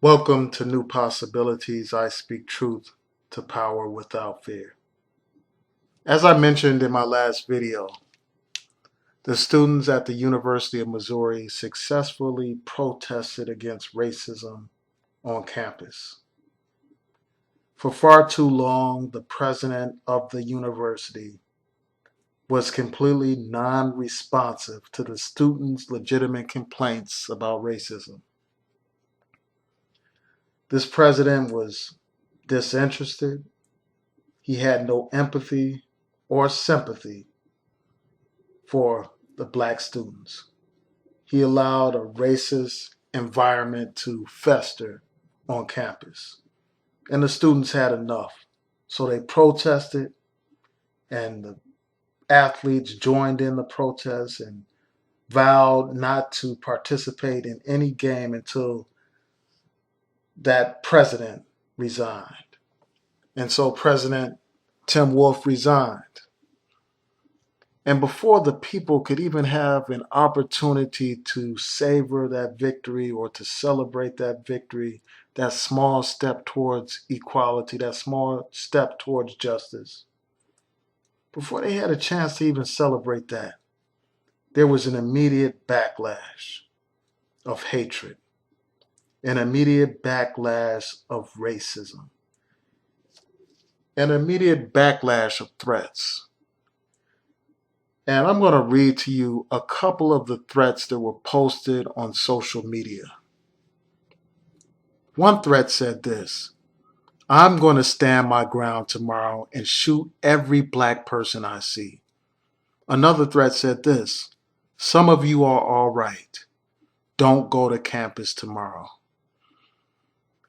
Welcome to New Possibilities. I speak truth to power without fear. As I mentioned in my last video, the students at the University of Missouri successfully protested against racism on campus. For far too long, the president of the university was completely non-responsive to the students' legitimate complaints about racism. This president was disinterested. He had no empathy or sympathy for the black students. He allowed a racist environment to fester on campus. And the students had enough. So they protested, and the athletes joined in the protest and vowed not to participate in any game until that president resigned. And so President Tim Wolfe resigned. And before the people could even have an opportunity to savor that victory or to celebrate that victory, that small step towards equality, that small step towards justice, before they had a chance to even celebrate that, there was an immediate backlash of hatred, an immediate backlash of racism, an immediate backlash of threats. And I'm going to read to you a couple of the threats that were posted on social media. One threat said this: I'm going to stand my ground tomorrow and shoot every black person I see. Another threat said this: some of you are all right. Don't go to campus tomorrow.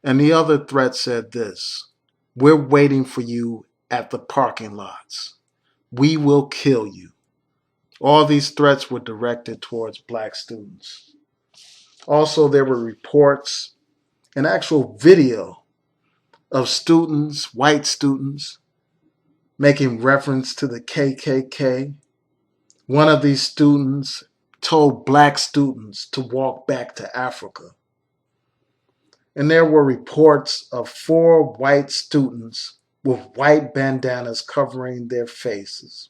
And the other threat said this: we're waiting for you at the parking lots. We will kill you. All these threats were directed towards black students. Also, there were reports, an actual video of students, white students, making reference to the KKK. One of these students told black students to walk back to Africa. And there were reports of 4 white students with white bandanas covering their faces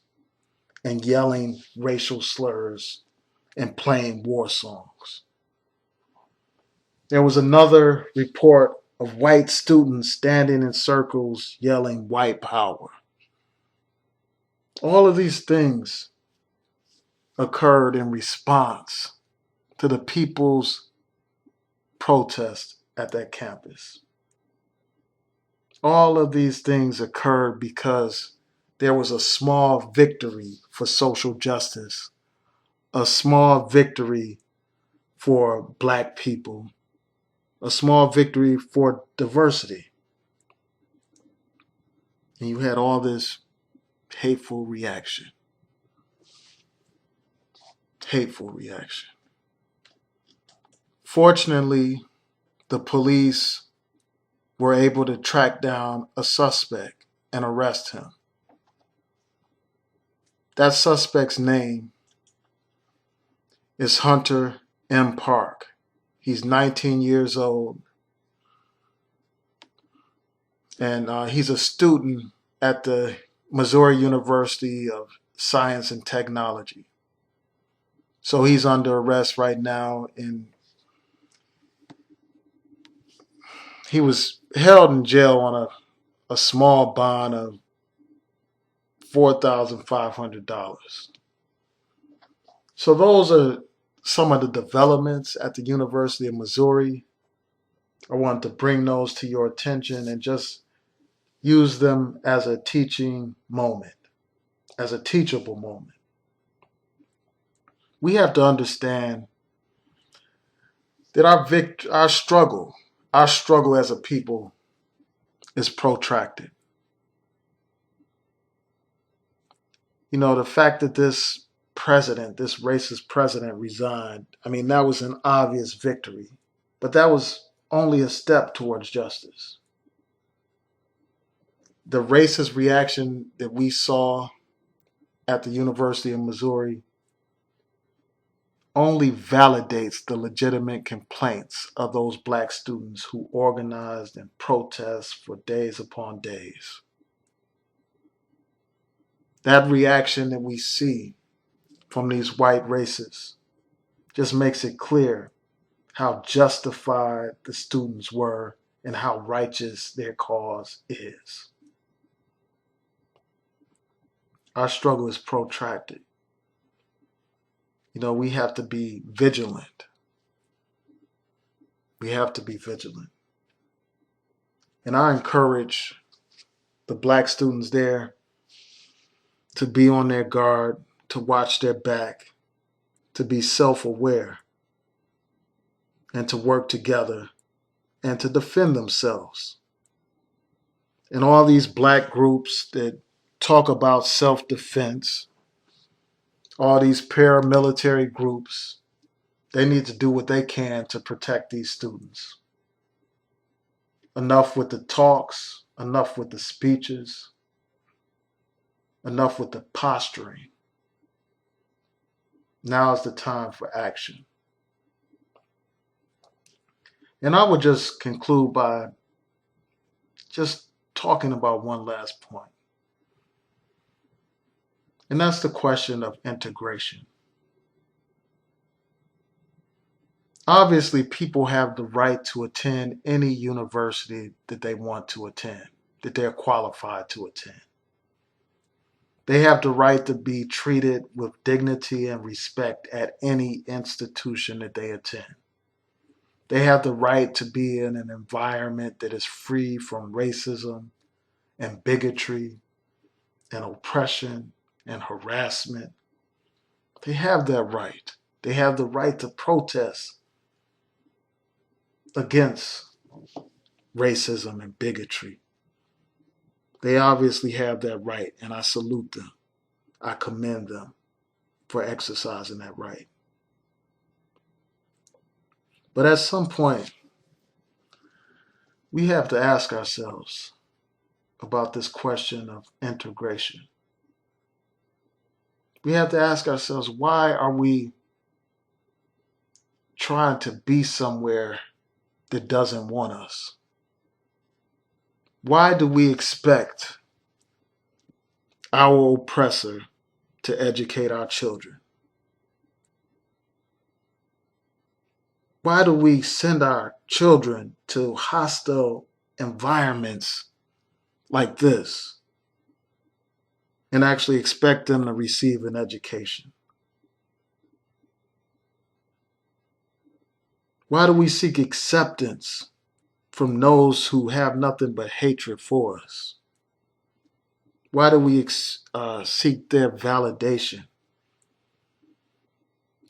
and yelling racial slurs and playing war songs. There was another report of white students standing in circles yelling white power. All of these things occurred in response to the people's protest at that campus. All of these things occurred because there was a small victory for social justice, a small victory for black people, a small victory for diversity. And you had all this hateful reaction. Hateful reaction. Fortunately, the police were able to track down a suspect and arrest him. That suspect's name is Hunter M. Park. He's 19 years old, and he's a student at the Mizzou University of Science and Technology. So he's under arrest right now, and he was held in jail on a small bond of $4,500. So those are some of the developments at the University of Misouri. I wanted to bring those to your attention and just use them as a teaching moment, as a teachable moment. We have to understand that our struggle as a people is protracted. You know, the fact that this president, this racist president resigned, I mean, that was an obvious victory, but that was only a step towards justice. The racist reaction that we saw at the University of Missouri only validates the legitimate complaints of those black students who organized and protest for days upon days. That reaction that we see from these white racists just makes it clear how justified the students were and how righteous their cause is. Our struggle is protracted. We have to be vigilant. We have to be vigilant. And I encourage the black students there to be on their guard, to watch their back, to be self-aware, and to work together and to defend themselves. And all these black groups that talk about self-defense, all these paramilitary groups, they need to do what they can to protect these students. Enough with the talks, enough with the speeches, enough with the posturing. Now is the time for action. And I would just conclude by just talking about one last point. And that's the question of integration. Obviously, people have the right to attend any university that they want to attend, that they're qualified to attend. They have the right to be treated with dignity and respect at any institution that they attend. They have the right to be in an environment that is free from racism and bigotry and oppression and harassment. They have that right. They have the right to protest against racism and bigotry. They obviously have that right, and I salute them. I commend them for exercising that right. But at some point, we have to ask ourselves about this question of integration. We have to ask ourselves, why are we trying to be somewhere that doesn't want us? Why do we expect our oppressor to educate our children? Why do we send our children to hostile environments like this and actually expect them to receive an education? Why do we seek acceptance from those who have nothing but hatred for us? Why do we seek their validation?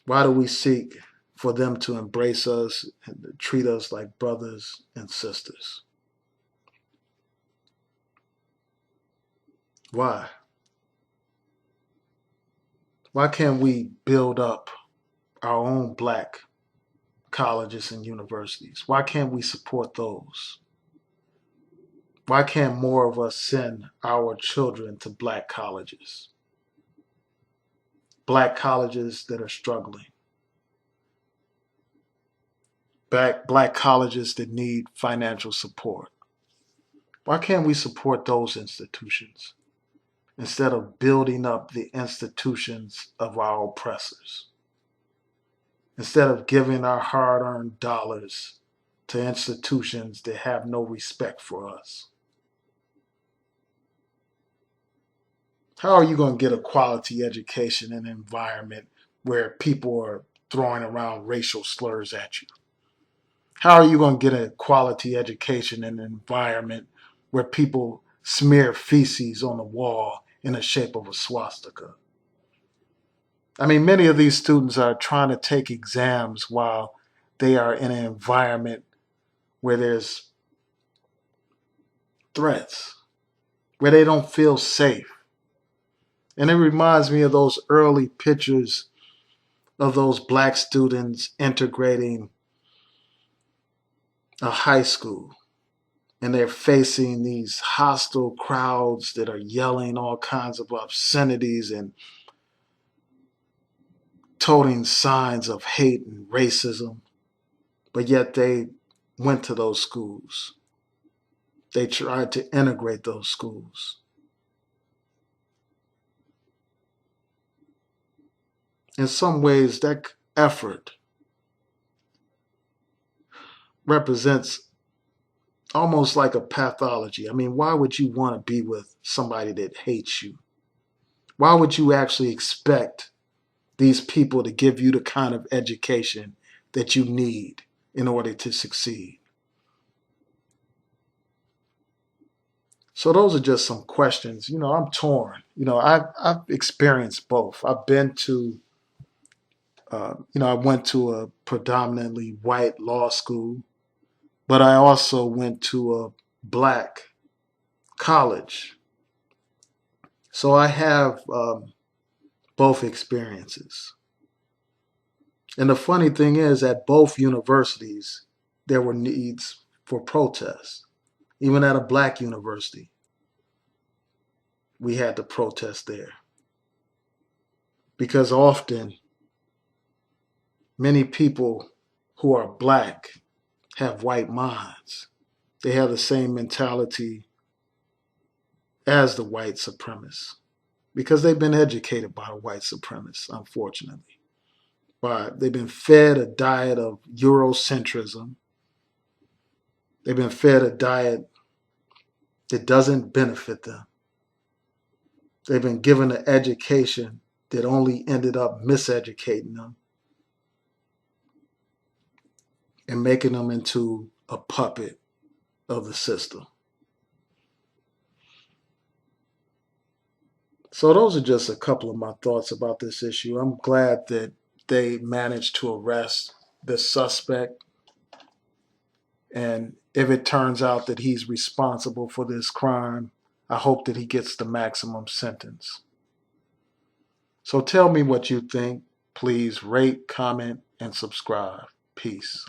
Why do we seek for them to embrace us and treat us like brothers and sisters? Why? Why can't we build up our own black colleges and universities? Why can't we support those? Why can't more of us send our children to black colleges? Black colleges that are struggling. Black colleges that need financial support. Why can't we support those institutions instead of building up the institutions of our oppressors? Instead of giving our hard-earned dollars to institutions that have no respect for us? How are you going to get a quality education in an environment where people are throwing around racial slurs at you? How are you going to get a quality education in an environment where people smear feces on the wall in the shape of a swastika? I mean, many of these students are trying to take exams while they are in an environment where there's threats, where they don't feel safe. And it reminds me of those early pictures of those black students integrating a high school. And they're facing these hostile crowds that are yelling all kinds of obscenities and toting signs of hate and racism, but yet they went to those schools. They tried to integrate those schools. In some ways, that effort represents almost like a pathology. I mean, why would you want to be with somebody that hates you? Why would you actually expect these people to give you the kind of education that you need in order to succeed? So those are just some questions. I'm torn. I've experienced both. I went to a predominantly white law school, but I also went to a black college. So I have both experiences. And the funny thing is, at both universities, there were needs for protest. Even at a black university, we had to protest there. Because often, many people who are black have white minds. They have the same mentality as the white supremacists because they've been educated by the white supremacists, unfortunately. But they've been fed a diet of Eurocentrism. They've been fed a diet that doesn't benefit them. They've been given an education that only ended up miseducating them and making them into a puppet of the system. So those are just a couple of my thoughts about this issue. I'm glad that they managed to arrest the suspect. And if it turns out that he's responsible for this crime, I hope that he gets the maximum sentence. So tell me what you think. Please rate, comment, and subscribe. Peace.